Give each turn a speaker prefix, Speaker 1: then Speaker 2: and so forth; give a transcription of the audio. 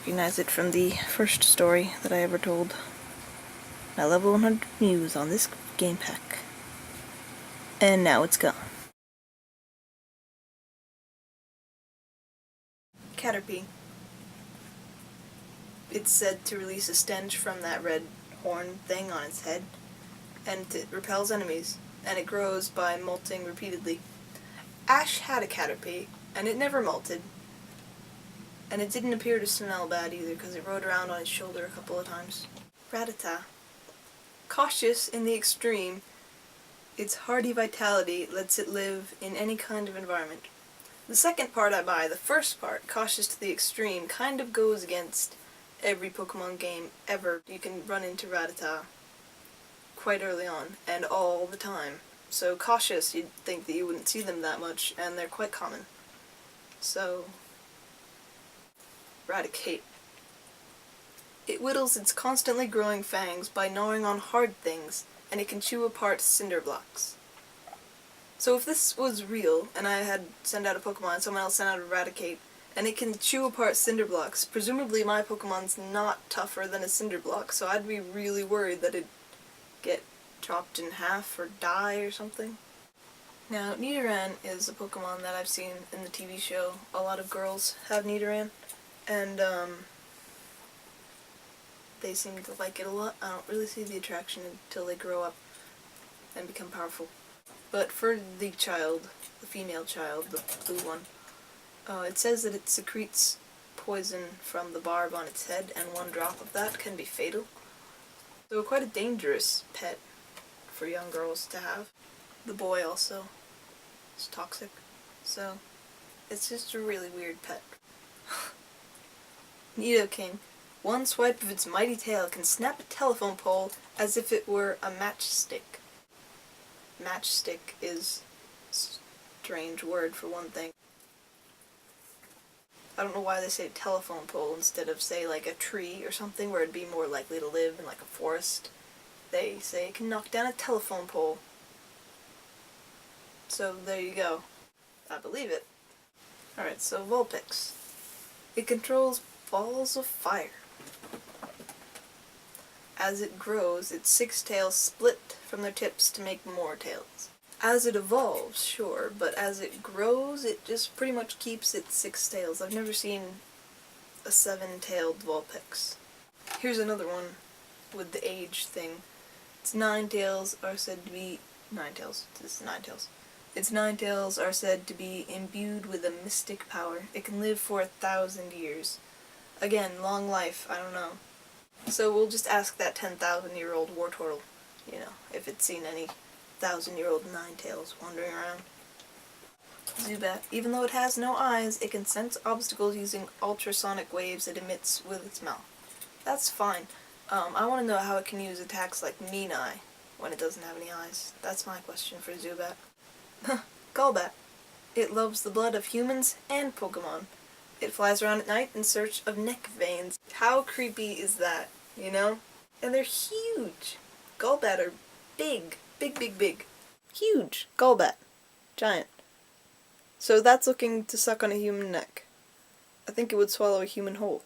Speaker 1: recognize it from the first story that I ever told. My level 100 Muse on this game pack. And now it's gone. Caterpie. It's said to release a stench from that red horn thing on its head, and it repels enemies, and it grows by molting repeatedly. Ash had a Caterpie, and it never molted. And it didn't appear to smell bad either, because it rode around on its shoulder a couple of times. Rattata. Cautious in the extreme, its hardy vitality lets it live in any kind of environment. The second part I buy, the first part, cautious to the extreme, kind of goes against every Pokemon game ever. You can run into Rattata quite early on, and all the time. So cautious, you'd think that you wouldn't see them that much, and they're quite common. So, Raticate. It whittles its constantly growing fangs by gnawing on hard things, and it can chew apart cinder blocks. So if this was real, and I had sent out a Pokemon and someone else sent out a Raticate, and it can chew apart cinder blocks, presumably my Pokemon's not tougher than a cinder block, so I'd be really worried that it'd get chopped in half or die or something. Now, Nidoran is a Pokemon that I've seen in the TV show. A lot of girls have Nidoran, and they seem to like it a lot. I don't really see the attraction until they grow up and become powerful. But for the child, the female child, the blue one, it says that it secretes poison from the barb on its head, and one drop of that can be fatal. So quite a dangerous pet for young girls to have. The boy also is toxic, so it's just a really weird pet. Nidoking. One swipe of its mighty tail can snap a telephone pole as if it were a matchstick. Matchstick is a strange word for one thing. I don't know why they say telephone pole instead of, say, like a tree or something where it'd be more likely to live in like a forest. They say it can knock down a telephone pole. So there you go. I believe it. Alright, so Vulpix. It controls balls of fire. As it grows, its 6 tails split from their tips to make more tails. As it evolves, sure, but as it grows, it just pretty much keeps its 6 tails. I've never seen a 7-tailed Vulpix. Here's another one with the age thing. Its 9 tails are said to be... 9 tails. This is 9 tails. Its 9 tails are said to be imbued with a mystic power. It can live for 1,000 years. Again, long life, I don't know. So we'll just ask that 10,000-year-old Wartortle, you know, if it's seen any 1,000-year-old Ninetales wandering around. Zubat. Even though it has no eyes, it can sense obstacles using ultrasonic waves it emits with its mouth. That's fine. I want to know how it can use attacks like Mean Eye when it doesn't have any eyes. That's my question for Zubat. Golbat. It loves the blood of humans and Pokemon. It flies around at night in search of neck veins. How creepy is that, you know? And they're huge! Golbat are big. Big, big, big. Huge! Golbat. Giant. So that's looking to suck on a human neck. I think it would swallow a human whole.